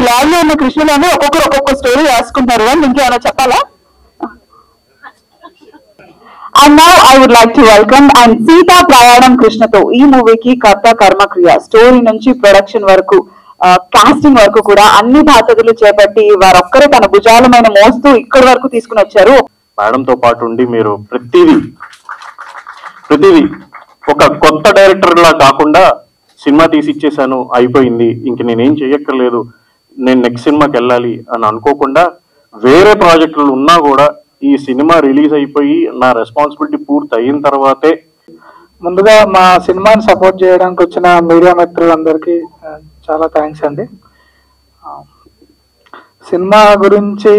లాల్లో ఉన్న కృష్ణులను ఒక్కొక్క స్టోరీ రాసుకుంటారు అని ఇంకేమైనా చెప్పాలా? And now I would like to welcome and Sita Prayanam కృష్ణతో ఈ మూవీకి కర్త కర్మక్రియ స్టోరీ నుంచి ప్రొడక్షన్ వరకు కాస్టింగ్ వరకు కూడా అన్ని బాధ్యతలు చేపట్టి వారొక్కరే తన భుజాలమైన మోస్తూ ఇక్కడి వరకు తీసుకుని వచ్చారు. మేడంతో పాటు ఉండి మీరు ప్రతిదీ ఒక కొత్త డైరెక్టర్ లా కాకుండా సినిమా తీసి ఇచ్చేసాను అయిపోయింది ఇంక నేనేం చెయ్యక్కర్లేదు నేను నెక్స్ట్ సినిమాకి వెళ్ళాలి అని అనుకోకుండా వేరే ప్రాజెక్టులు ఉన్నా కూడా ఈ సినిమా రిలీజ్ అయిపోయి నా రెస్పాన్సిబిలిటీ పూర్తి అయిన తర్వాతే ముందుగా మా సినిమాని సపోర్ట్ చేయడానికి వచ్చిన మీడియా మిత్రులందరికీ చాలా థ్యాంక్స్ అండి. సినిమా గురించి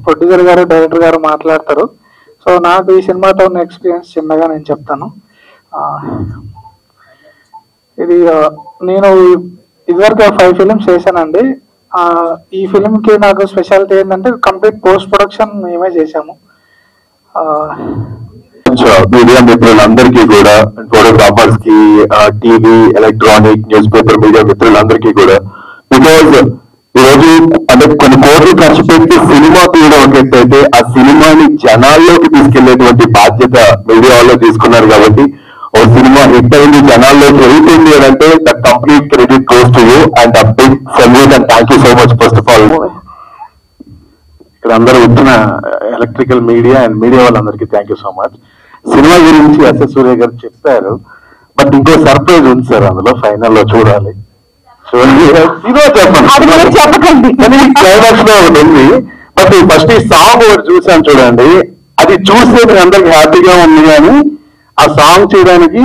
ప్రొడ్యూసర్ గారు డైరెక్టర్ గారు మాట్లాడతారు. సో నాకు ఈ సినిమాతో ఉన్న ఎక్స్పీరియన్స్ చిన్నగా నేను చెప్తాను. ఇది నేను ఇదివరకు 5 ఫిలిమ్స్ చేశానండి. ఈ ఫిలింకి నాకు స్పెషాలిటీ ఏంటంటే కంప్లీట్ పోస్ట్ ప్రొడక్షన్ మేమే చేశాము. మీడియా మిత్రులందరికీ కూడా ఫోటోగ్రాఫర్స్ కి TV electronic news paper media మిత్రులందరికీ కూడా బికాజ్ ఈరోజు అంటే కొన్ని కోట్లు ఖర్చు పెట్టి సినిమా తీయడం ఒక ఎత్తు అయితే ఆ సినిమాని జనాల్లోకి తీసుకెళ్లేటువంటి బాధ్యత మీడియా వాళ్ళు తీసుకున్నారు కాబట్టి ఓ సినిమా హిట్ అయింది జనాల్లోకి వెళ్తుంది అని అంటే the complete credit goes to you and the big salute and thank you so much first of all. ఇక్కడ అందరూ వచ్చిన ఎలక్ట్రికల్ మీడియా అండ్ మీడియా వాళ్ళందరికీ థ్యాంక్ యూ సో మచ్. సినిమా గురించి ఎస్ఎస్ సూర్య గారు చెప్పారు బట్ ఇంకో సర్ప్రైజ్ ఉంది సార్ అందులో ఫైనల్లో చూడాలి. చెప్పకండి క్లైమాక్స్ లో ఒకటి ఉంది బట్ ఫస్ట్ ఈ సాంగ్ ఒకటి చూసాను చూడండి అది చూస్తే అందరికి హ్యాపీగా ఉంది కానీ ఆ సాంగ్ చేయడానికి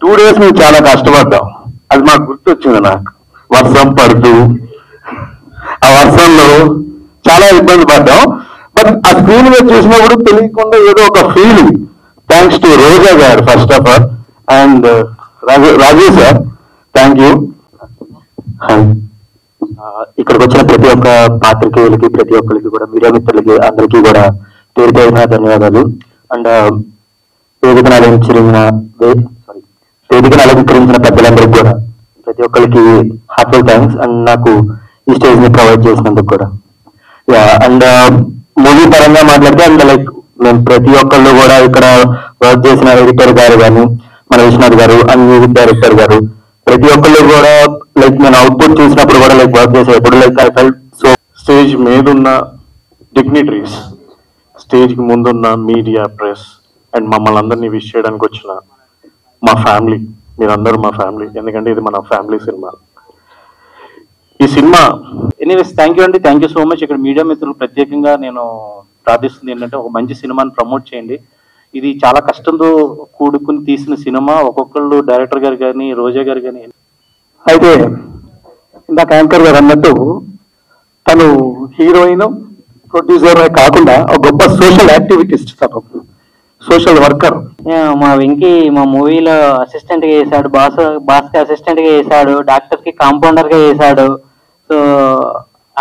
2 days మేము చాలా కష్టపడ్డాం. అది మాకు గుర్తొచ్చింది నాకు వర్షం పడుతూ ఆ వర్షంలో చాలా ఇబ్బంది పడ్డాం బట్ ఆ స్క్రీన్ మీద చూసినప్పుడు తెలియకుండా ఏదో ఒక ఫీలింగ్ థ్యాంక్స్ టు రోజా గారు first of all and Raju sir thank you. ఇక్కడికి వచ్చిన ప్రతి ఒక్క పాత్రికేయులకి ప్రతి ఒక్కరికి కూడా మీడియా మిత్రులకి అందరికీ కూడా పేరు పేరున ధన్యవాదాలు. అండ్ వేదికను అలంకరించిన పెద్దలందరికీ కూడా ప్రతి ఒక్కరికి హార్ట్ఫుల్ థ్యాంక్స్ అండ్ నాకు ఈ స్టేజ్ ని ప్రొవైడ్ చేసినందుకు కూడా. అండ్ మూవీ పరంగా మాట్లాడితే అండ్ లైక్ మేము ప్రతి ఒక్కళ్ళు కూడా ఇక్కడ వర్క్ చేసిన ఎడిటర్ గారు కానీ మన విశ్వనాథ్ గారు అండ్ మ్యూజిక్ డైరెక్టర్ గారు ప్రతి ఒక్కళ్ళు కూడా లైక్ నేను అవుట్పుట్ చూసినప్పుడు కూడా లైక్ వర్క్ చేసేటప్పుడు like I felt so. Stage మీదున్న డిగ్నిటరీస్, స్టేజ్ కి ముందున్న మీడియా, ప్రెస్ అండ్ మమ్మల్ని అందరినీ విష్ చేయడానికి వచ్చిన మా ఫ్యామిలీ, మీరందరూ మా ఫ్యామిలీ, ఎందుకంటే ఇది మన ఫ్యామిలీ సినిమా. ఈ సినిమా ఎనీవేస్ థ్యాంక్ యూ అండి, థ్యాంక్ యూ సో మచ్. ఇక్కడ మీడియా మిత్రులు ప్రత్యేకంగా నేను ప్రార్థిస్తుంది ఏంటంటే ఒక మంచి సినిమాని ప్రమోట్ చేయండి. ఇది చాలా కష్టంతో కూడుకుని తీసిన సినిమా. ఒక్కొక్కళ్ళు డైరెక్టర్ గారు కానీ రోజా గారు కానీ అయితే ఇందాక యాంకర్ గారు అన్నట్టు తను హీరోయిన్ ప్రొడ్యూసర్ కాకుండా ఒక గొప్ప సోషల్ యాక్టివిటీస్ట్, తను సోషల్ వర్కర్. మా వెంకీ మా మూవీలో అసిస్టెంట్ గా చేశాడు, బాస్ కి అసిస్టెంట్ గా చేశాడు, డాక్టర్ కి కాంపౌండర్ గా చేశాడు. సో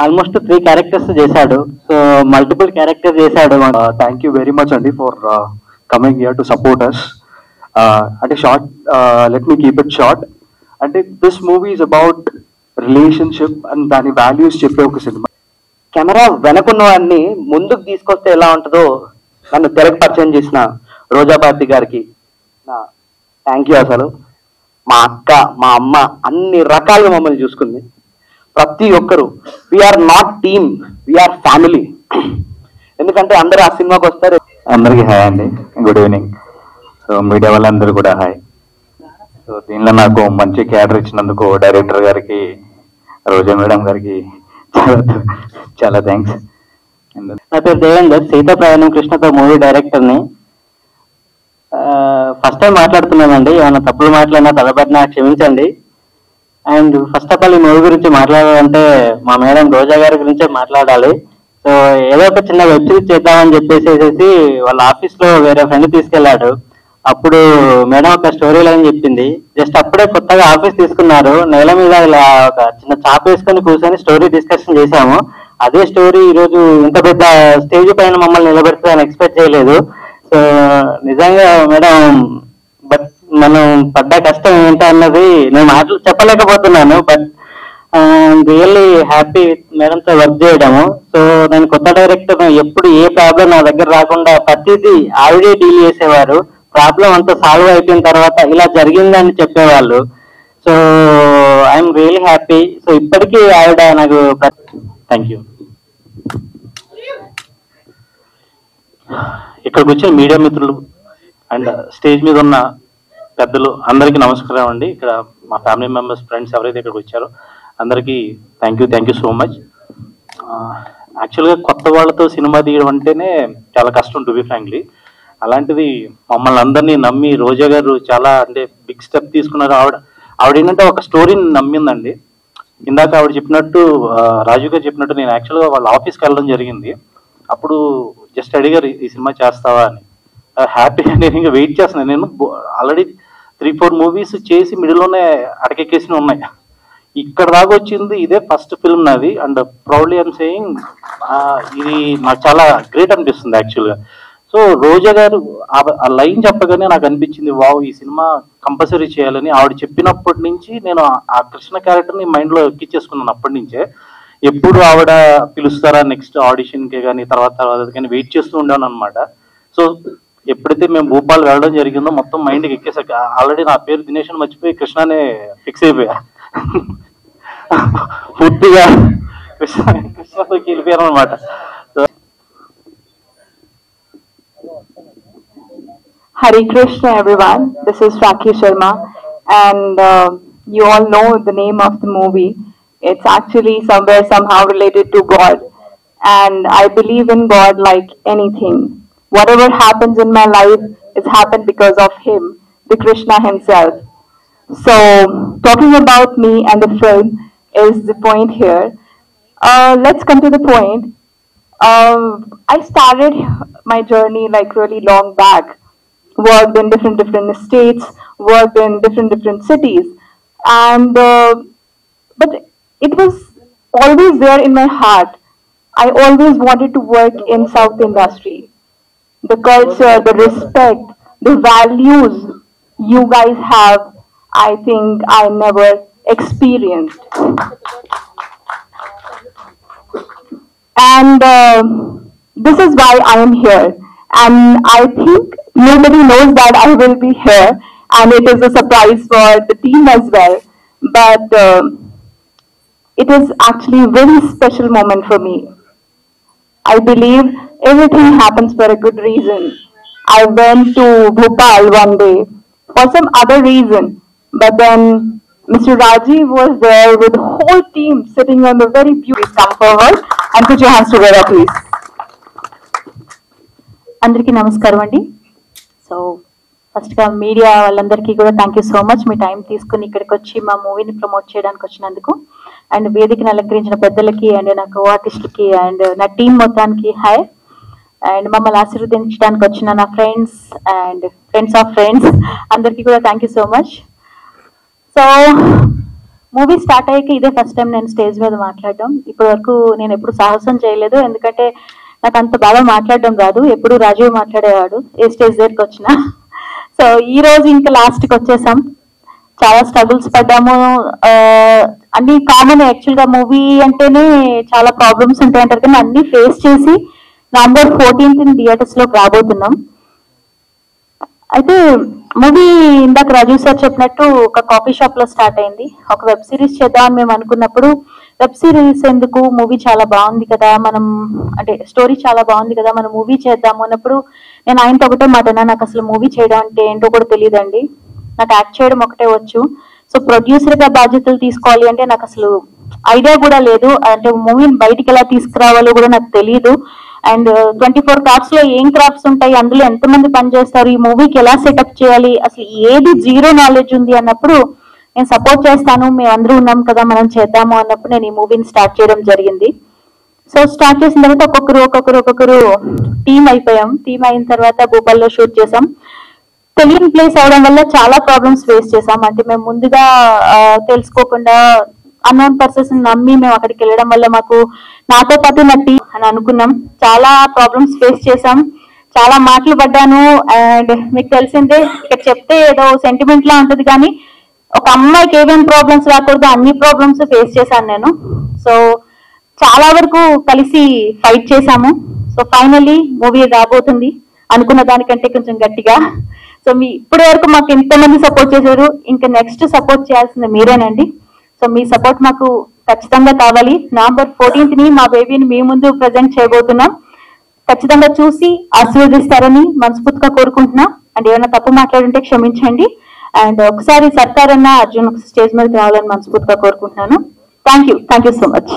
ఆల్మోస్ట్ 3 క్యారెక్టర్స్ చేశాడు. సో మల్టిపుల్ క్యారెక్టర్స్ చేశాడు. థ్యాంక్ యూ వెరీ మచ్ అండి for coming here to support us. అంటే short, let me keep it short. అంటే this movie is about relationship and దాని వాల్యూస్ చెప్పే ఒక సినిమా. కెమెరా వెనకున్న వాడిని ముందుకు తీసుకొస్తే ఎలా ఉంటుందో నన్ను తెరకు పరిచయం చేసిన రోజా భారతి గారికి నా థ్యాంక్ యూ. అసలు మా అక్క, మా అమ్మ అన్ని రకాలుగా మమ్మల్ని చూసుకుంది. ప్రతి ఒక్కరు we're not team, we're family. ఎందుకంటే అందరూ ఆ సినిమాకి వస్తారు. అందరికీ హాయ్ అండి, గుడ్ ఈవినింగ్. సో మీడియా వాళ్ళందరూ కూడా హాయ్. సో దీనిలో నాకు మంచి క్యాడర్ ఇచ్చినందుకు డైరెక్టర్ గారికి, రోజా మేడం గారికి చాలా చాలా థ్యాంక్స్. నా పేరు దేవేందర్, సీతా ప్రయాణం కృష్ణతో మూవీ డైరెక్టర్ని. ఫస్ట్ టైం మాట్లాడుతున్నానండి, ఏమైనా తప్పులు మాట్లాడినా తలబడినా క్షమించండి. అండ్ ఫస్ట్ ఆఫ్ ఆల్ ఈ మూవీ గురించి మాట్లాడాలంటే మా మేడం రోజా గారి గురించే మాట్లాడాలి. సో ఏదో ఒక చిన్న వెబ్ సిరీస్ చేద్దామని చెప్పేసి వాళ్ళ ఆఫీస్లో వేరే ఫ్రెండ్ తీసుకెళ్లాడు. అప్పుడు మేడం ఒక స్టోరీ లైన్ చెప్పింది. జస్ట్ అప్పుడే కొత్తగా ఆఫీస్ తీసుకున్నారు, నేల మీద ఇలా ఒక చిన్న చాప్ వేసుకొని కూర్చొని స్టోరీ డిస్కషన్ చేశాము. అదే స్టోరీ ఈరోజు ఇంత పెద్ద స్టేజ్ పైన మమ్మల్ని నిలబెడుతుందని ఎక్స్పెక్ట్ చేయలేదు. సో నిజంగా మేడం, బట్ మనం పడ్డ కష్టం ఏంటో అన్నది నేను మాటలు చెప్పలేకపోతున్నాను. బట్ రియల్లీ హ్యాపీ మేడంతో వర్క్ చేయడము. సో నేను కొత్త డైరెక్టర్, ఎప్పుడు ఏ ప్రాబ్లం నా దగ్గర రాకుండా ప్రతిదీ ఆవిడే డీల్ చేసేవారు. ప్రాబ్లం అంతా సాల్వ్ అయిపోయిన తర్వాత ఇలా జరిగిందని చెప్పేవాళ్ళు. So I'm really happy. So ఇప్పటికీ ఆవిడ నాకు థ్యాంక్ యూ. ఇక్కడికి వచ్చిన మీడియా మిత్రులు అండ్ స్టేజ్ మీద ఉన్న పెద్దలు అందరికీ నమస్కారం అండి. ఇక్కడ మా ఫ్యామిలీ మెంబర్స్, ఫ్రెండ్స్ ఎవరైతే ఇక్కడికి వచ్చారో అందరికీ థ్యాంక్ యూ సో మచ్. యాక్చువల్గా కొత్త వాళ్ళతో సినిమా తీయడం అంటేనే చాలా కష్టం, టు బి ఫ్రాంక్లీ. అలాంటిది మమ్మల్ని అందరినీ నమ్మి రోజా గారు చాలా అంటే బిగ్ స్టెప్ తీసుకున్నారు. ఆవిడ ఏంటంటే ఒక స్టోరీని నమ్మిందండి. ఇందాక ఆవిడ చెప్పినట్టు, రాజు గారు చెప్పినట్టు, నేను యాక్చువల్గా వాళ్ళ ఆఫీస్కి వెళ్ళడం జరిగింది. అప్పుడు జస్ట్ అడిగారు ఈ సినిమా చేస్తావా అని. హ్యాపీగా నేను ఇంకా వెయిట్ చేస్తున్నాను. నేను ఆల్రెడీ 3-4 మూవీస్ చేసి మిడిల్లోనే అటకెక్కేసి ఉన్నాయి. ఇక్కడ దాకా వచ్చింది ఇదే ఫస్ట్ ఫిల్మ్ నాది. అండ్ ప్రౌడ్లీ ఐఎమ్ సేయింగ్ ఇది నాకు చాలా గ్రేట్ అనిపిస్తుంది యాక్చువల్గా. సో రోజా గారు ఆ లైన్ చెప్పగానే నాకు అనిపించింది, వావ్ ఈ సినిమా కంపల్సరీ చేయాలని. ఆవిడ చెప్పినప్పటి నుంచి నేను ఆ కృష్ణ క్యారెక్టర్ని మైండ్లో ఎక్కించేసుకున్నాను. అప్పటి నుంచే ఎప్పుడు ఆవిడ పిలుస్తారా నెక్స్ట్ ఆడిషన్కి కానీ తర్వాత కానీ వెయిట్ చేస్తూ ఉండాను అనమాట. సో ఎప్పుడైతే మేము భూపాల్ వెళ్ళడం జరిగిందో మొత్తం మైండ్కి ఎక్కేసాక, ఆల్రెడీ నా పేరు దినేష్ అని మర్చిపోయి కృష్ణనే ఫిక్స్ అయిపోయా. పూర్తిగా కృష్ణతో వెళ్ళిపోయాను అనమాట. Hare Krishna everyone, this is Rakhi Sharma and you all know the name of the movie. It's actually somewhere somehow related to God and I believe in God like anything. Whatever happens in my life is happened because of Him, the Krishna himself. So talking about me and the film is the point here. Let's come to the point. I started my journey like really long back. Worked in different states, worked in different cities, and but it was always there in my heart. I always wanted to work in South industry. The culture, the respect, the values you guys have, I think I never experienced. And this is why I am here. And I think nobody knows that I will be here. And it is a surprise for the team as well. But it is actually a very special moment for me. I believe everything happens for a good reason. I went to Bhopal one day for some other reason. But then Mr. Rajiv was there with the whole team sitting on the very beautiful. Come forward and put your hands together, please. అందరికీ నమస్కారం అండి. So ఫస్ట్గా media వాళ్ళందరికీ కూడా thank you so much, me time తీసుకుని ఇక్కడికి వచ్చి మా మూవీని ప్రమోట్ చేయడానికి వచ్చినందుకు. అండ్ వేదికను అలంకరించిన పెద్దలకి అండ్ నా కో ఆర్టిస్ట్కి అండ్ నా టీం మొత్తానికి హాయ్. అండ్ మమ్మల్ని ఆశీర్వదించడానికి వచ్చిన నా friends and friends of friends అందరికీ కూడా thank you so much. So movie start అయ్యాక ఇదే ఫస్ట్ టైం నేను స్టేజ్ మీద మాట్లాడడం. ఇప్పటి వరకు నేను ఎప్పుడు సాహసం చేయలేదు, ఎందుకంటే నాకు అంత బాగా మాట్లాడడం రాదు. ఎప్పుడు రాజీవ్ మాట్లాడేవాడు ఏ స్టేజ్ దగ్గరికి వచ్చినా. సో ఈ రోజు ఇంకా లాస్ట్కి వచ్చేసాం. చాలా స్ట్రగుల్స్ పడ్డాము, అన్ని కామన్. యాక్చువల్గా మూవీ అంటేనే చాలా ప్రాబ్లమ్స్ ఉంటాయి అంటారు, కానీ అన్ని ఫేస్ చేసి November 14th థియేటర్స్ లోకి రాబోతున్నాం. అయితే మూవీ ఇందాక రాజు సార్ చెప్పినట్టు ఒక కాఫీ షాప్ లో స్టార్ట్ అయింది. ఒక వెబ్ సిరీస్ చేద్దామని మేము అనుకున్నప్పుడు వెబ్ సిరీస్ ఎందుకు, మూవీ చాలా బాగుంది కదా, మనం అంటే స్టోరీ చాలా బాగుంది కదా, మనం మూవీ చేద్దాము అన్నప్పుడు నేను ఆయనతో ఒకటే మాట, నాకు అసలు మూవీ చేయడం అంటే ఏంటో కూడా తెలియదండి, నాకు యాక్ట్ చేయడం ఒకటే వచ్చు. సో ప్రొడ్యూసర్ గా బాధ్యతలు తీసుకోవాలి అంటే నాకు అసలు ఐడియా కూడా లేదు, అంటే మూవీని బయటికి ఎలా తీసుకురావాలో కూడా నాకు తెలియదు. అండ్ 24 క్రాఫ్ట్స్ లో ఏం క్రాఫ్ట్స్ ఉంటాయి, అందులో ఎంతమంది పనిచేస్తారు, ఈ మూవీకి ఎలా సెటప్ చేయాలి, అసలు ఏది జీరో నాలెడ్జ్ ఉంది అన్నప్పుడు నేను సపోర్ట్ చేస్తాను, మేము అందరూ ఉన్నాం కదా మనం చేద్దాము అన్నప్పుడు నేను ఈ మూవీని స్టార్ట్ చేయడం జరిగింది. సో స్టార్ట్ చేసిన తర్వాత ఒక్కొక్కరు టీం అయిపోయాం. టీం అయిన తర్వాత భూపాల్లో షూట్ చేసాం. తెలియని ప్లేస్ అవడం వల్ల చాలా ప్రాబ్లమ్స్ ఫేస్ చేసాం. అంటే మేము ముందుగా తెలుసుకోకుండా అన్నోన్ పర్సన్స్ నమ్మి మేము అక్కడికి వెళ్ళడం వల్ల మాకు నాతో పాటు నా టీం అని అనుకున్నాం, చాలా ప్రాబ్లమ్స్ ఫేస్ చేసాం, చాలా మాటలు పడ్డాను. అండ్ మీకు తెలిసిందే, ఇక్కడ చెప్తే ఏదో సెంటిమెంట్ లా ఉంటుంది కానీ ఒక అమ్మాయికి ఏమేమి ప్రాబ్లమ్స్ రాకూడదు అన్ని ప్రాబ్లమ్స్ ఫేస్ చేశాను నేను. సో చాలా వరకు కలిసి ఫైట్ చేశాము. సో ఫైనల్లీ మూవీ రాబోతుంది అనుకున్న దానికంటే కొంచెం గట్టిగా. సో మీ ఇప్పటి వరకు మాకు ఎంతమంది సపోర్ట్ చేశారు, ఇంకా నెక్స్ట్ సపోర్ట్ చేయాల్సింది మీరేనండి. సో మీ సపోర్ట్ మాకు ఖచ్చితంగా కావాలి. November 14th మా బేబీని మీ ముందు ప్రజెంట్ చేయబోతున్నాం. ఖచ్చితంగా చూసి ఆశీర్వదిస్తారని మనస్ఫూర్తిగా కోరుకుంటున్నా. అండ్ ఏమైనా తప్పు మాట్లాడుంటే క్షమించండి. అండ్ ఒకసారి సర్కార్ అన్న అర్జున్ స్టేజ్ మీద రావాలని మనస్ఫూర్తిగా కోరుకుంటున్నాను. Thank you so much.